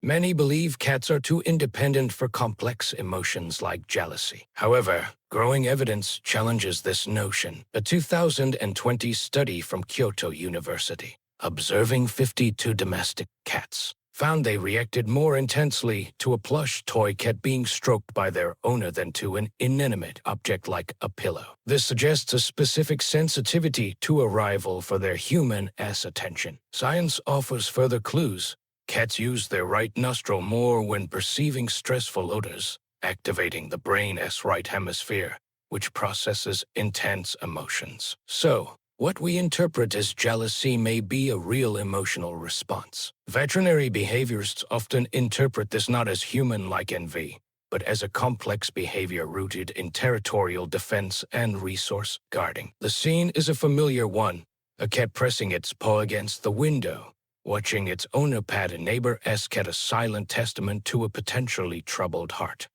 Many believe cats are too independent for complex emotions like jealousy. However, growing evidence challenges this notion. A 2020 study from Kyoto University, observing 52 domestic cats, found they reacted more intensely to a plush toy cat being stroked by their owner than to an inanimate object like a pillow. This suggests a specific sensitivity to a rival for their human-esque attention. Science offers further clues. Cats use their right nostril more when perceiving stressful odors, activating the brain's right hemisphere, which processes intense emotions. So, what we interpret as jealousy may be a real emotional response. Veterinary behaviorists often interpret this not as human-like envy, but as a complex behavior rooted in territorial defense and resource guarding. The scene is a familiar one, a cat pressing its paw against the window, watching its owner pat a neighbor's cat, a silent testament to a potentially troubled heart.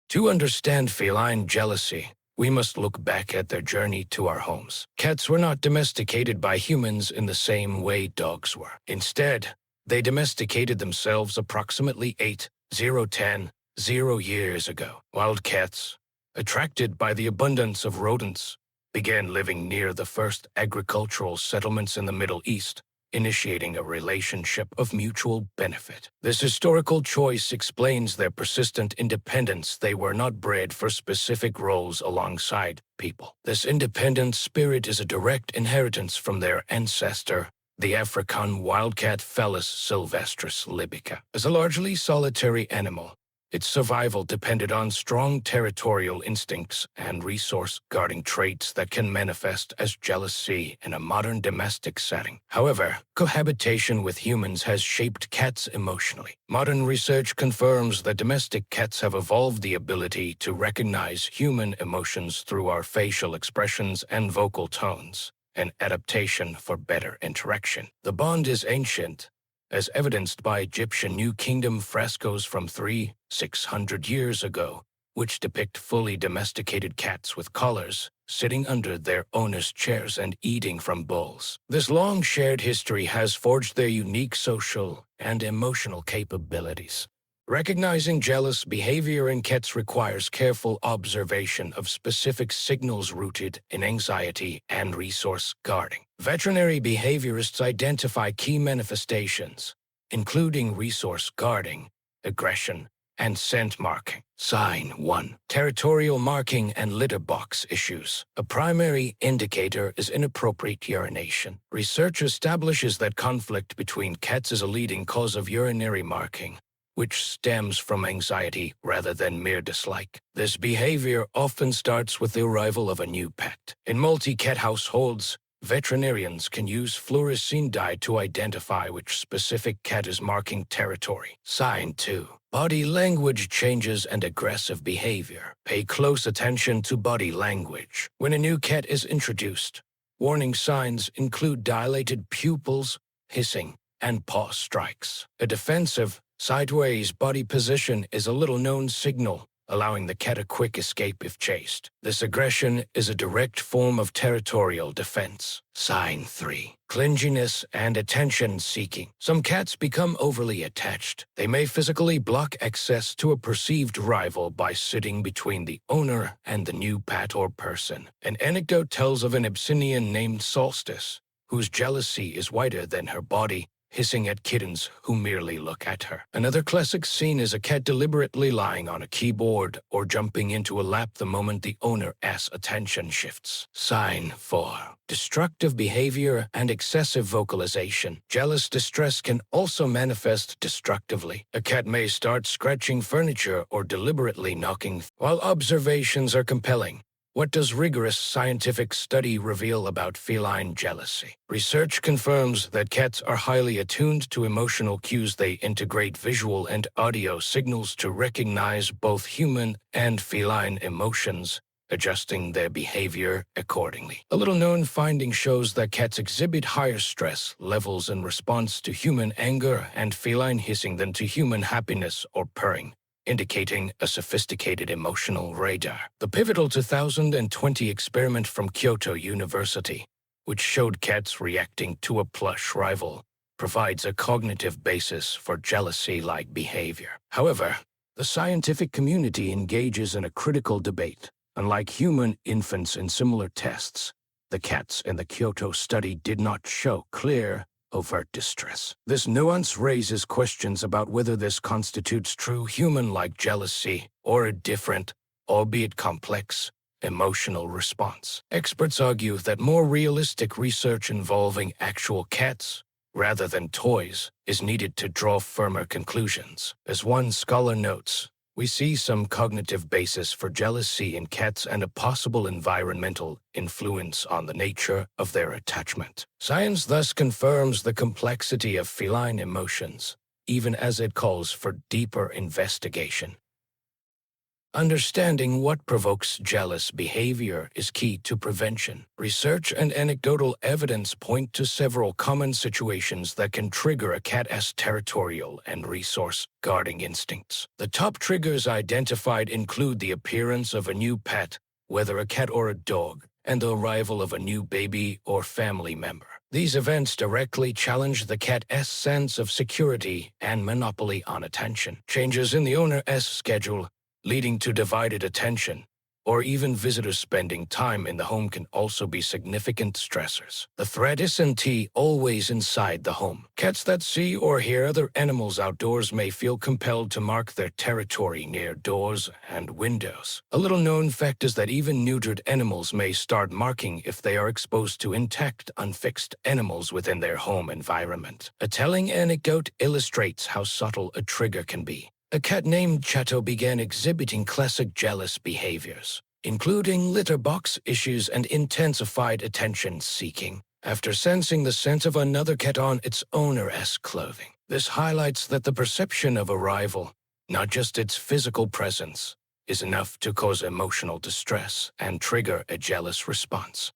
To understand feline jealousy, we must look back at their journey to our homes. Cats were not domesticated by humans in the same way dogs were. Instead, they domesticated themselves approximately 8,010 years ago. Wild cats, attracted by the abundance of rodents, began living near the first agricultural settlements in the Middle East, initiating a relationship of mutual benefit. This historical choice explains their persistent independence. They were not bred for specific roles alongside people. This independent spirit is a direct inheritance from their ancestor, the African wildcat Felis sylvestris libica. As a largely solitary animal, its survival depended on strong territorial instincts and resource-guarding traits that can manifest as jealousy in a modern domestic setting. However, cohabitation with humans has shaped cats emotionally. Modern research confirms that domestic cats have evolved the ability to recognize human emotions through our facial expressions and vocal tones, an adaptation for better interaction. The bond is ancient, as evidenced by Egyptian New Kingdom frescoes from 300-600 years ago, which depict fully domesticated cats with collars, sitting under their owners' chairs and eating from bowls. This long shared history has forged their unique social and emotional capabilities. Recognizing jealous behavior in cats requires careful observation of specific signals rooted in anxiety and resource guarding. Veterinary behaviorists identify key manifestations, including resource guarding, aggression, and scent marking. Sign 1. Territorial marking and litter box issues. A primary indicator is inappropriate urination. Research establishes that conflict between cats is a leading cause of urinary marking, which stems from anxiety rather than mere dislike. This behavior often starts with the arrival of a new pet. In multi-cat households, veterinarians can use fluorescein dye to identify which specific cat is marking territory. Sign 2. Body language changes and aggressive behavior. Pay close attention to body language. When a new cat is introduced, warning signs include dilated pupils, hissing, and paw strikes. A defensive, sideways body position is a little-known signal, allowing the cat a quick escape if chased. This aggression is a direct form of territorial defense. Sign 3. Clinginess and attention-seeking. Some cats become overly attached. They may physically block access to a perceived rival by sitting between the owner and the new pet or person. An anecdote tells of an Abyssinian named Solstice, whose jealousy is wider than her body, hissing at kittens who merely look at her. Another classic scene is a cat deliberately lying on a keyboard or jumping into a lap the moment the owner's attention shifts. Sign 4. Destructive behavior and excessive vocalization. Jealous distress can also manifest destructively. A cat may start scratching furniture or deliberately knocking. While observations are compelling, what does rigorous scientific study reveal about feline jealousy? Research confirms that cats are highly attuned to emotional cues. They integrate visual and audio signals to recognize both human and feline emotions, adjusting their behavior accordingly. A little-known finding shows that cats exhibit higher stress levels in response to human anger and feline hissing than to human happiness or purring, indicating a sophisticated emotional radar. The pivotal 2020 experiment from Kyoto University, which showed cats reacting to a plush rival, provides a cognitive basis for jealousy-like behavior. However, the scientific community engages in a critical debate. Unlike human infants in similar tests, the cats in the Kyoto study did not show clear, overt distress. This nuance raises questions about whether this constitutes true human-like jealousy or a different, albeit complex, emotional response. Experts argue that more realistic research involving actual cats, rather than toys, is needed to draw firmer conclusions. As one scholar notes, we see some cognitive basis for jealousy in cats and a possible environmental influence on the nature of their attachment. Science thus confirms the complexity of feline emotions, even as it calls for deeper investigation. Understanding what provokes jealous behavior is key to prevention. Research and anecdotal evidence point to several common situations that can trigger a cat's territorial and resource-guarding instincts. The top triggers identified include the appearance of a new pet, whether a cat or a dog, and the arrival of a new baby or family member. These events directly challenge the cat's sense of security and monopoly on attention. Changes in the owner's schedule, leading to divided attention, or even visitors spending time in the home can also be significant stressors. The threat isn't always inside the home. Cats that see or hear other animals outdoors may feel compelled to mark their territory near doors and windows. A little-known fact is that even neutered animals may start marking if they are exposed to intact, unfixed animals within their home environment. A telling anecdote illustrates how subtle a trigger can be. A cat named Chato began exhibiting classic jealous behaviors, including litter box issues and intensified attention-seeking, after sensing the scent of another cat on its owner's clothing. This highlights that the perception of arrival, not just its physical presence, is enough to cause emotional distress and trigger a jealous response.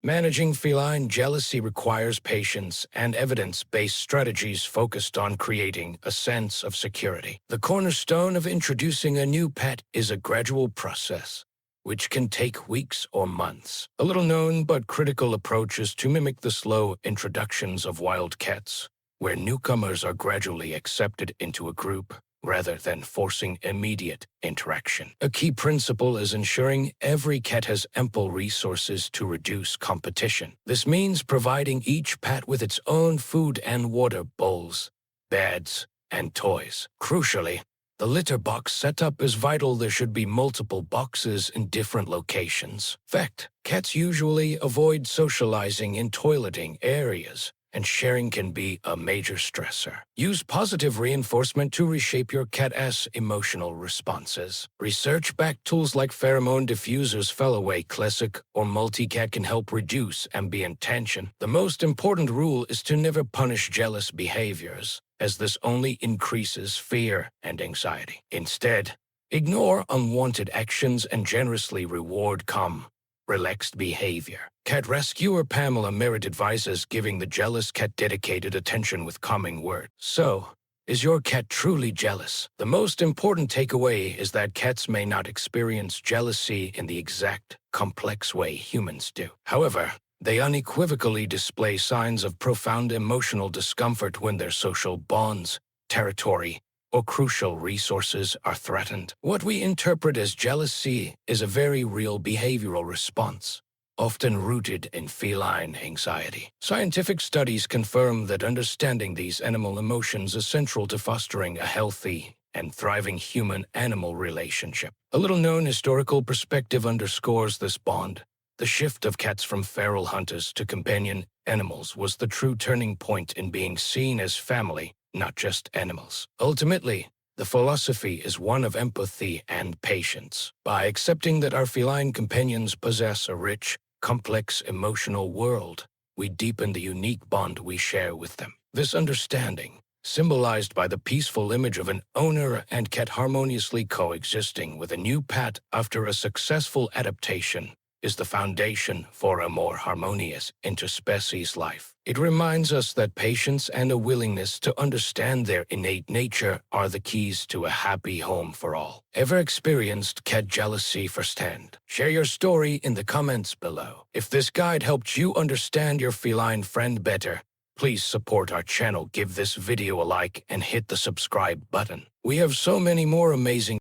Managing feline jealousy requires patience and evidence-based strategies focused on creating a sense of security. The cornerstone of introducing a new pet is a gradual process, which can take weeks or months. A little-known but critical approach is to mimic the slow introductions of wild cats, where newcomers are gradually accepted into a group, rather than forcing immediate interaction. A key principle is ensuring every cat has ample resources to reduce competition. This means providing each pet with its own food and water bowls, beds, and toys. Crucially, the litter box setup is vital. There should be multiple boxes in different locations. Fact, cats usually avoid socializing in toileting areas, and sharing can be a major stressor. Use positive reinforcement to reshape your cat's emotional responses. Research-backed tools like pheromone diffusers, Fellaway Classic, or Multicat can help reduce ambient tension. The most important rule is to never punish jealous behaviors, as this only increases fear and anxiety. Instead, ignore unwanted actions and generously reward calm, relaxed behavior. Cat rescuer Pamela Merritt advises giving the jealous cat dedicated attention with calming words. So, is your cat truly jealous? The most important takeaway is that cats may not experience jealousy in the exact, complex way humans do. However, they unequivocally display signs of profound emotional discomfort when their social bonds, territory, or crucial resources are threatened. What we interpret as jealousy is a very real behavioral response, often rooted in feline anxiety. Scientific studies confirm that understanding these animal emotions is central to fostering a healthy and thriving human-animal relationship. A little-known historical perspective underscores this bond. The shift of cats from feral hunters to companion animals was the true turning point in being seen as family, not just animals. Ultimately, the philosophy is one of empathy and patience. By accepting that our feline companions possess a rich, complex emotional world, we deepen the unique bond we share with them. This understanding, symbolized by the peaceful image of an owner and cat harmoniously coexisting with a new pet after a successful adaptation, is the foundation for a more harmonious interspecies life. It reminds us that patience and a willingness to understand their innate nature are the keys to a happy home for all. Ever experienced cat jealousy firsthand? Share your story in the comments below. If this guide helped you understand your feline friend better, Please support our channel, give this video a like, and hit the subscribe button. We have so many more amazing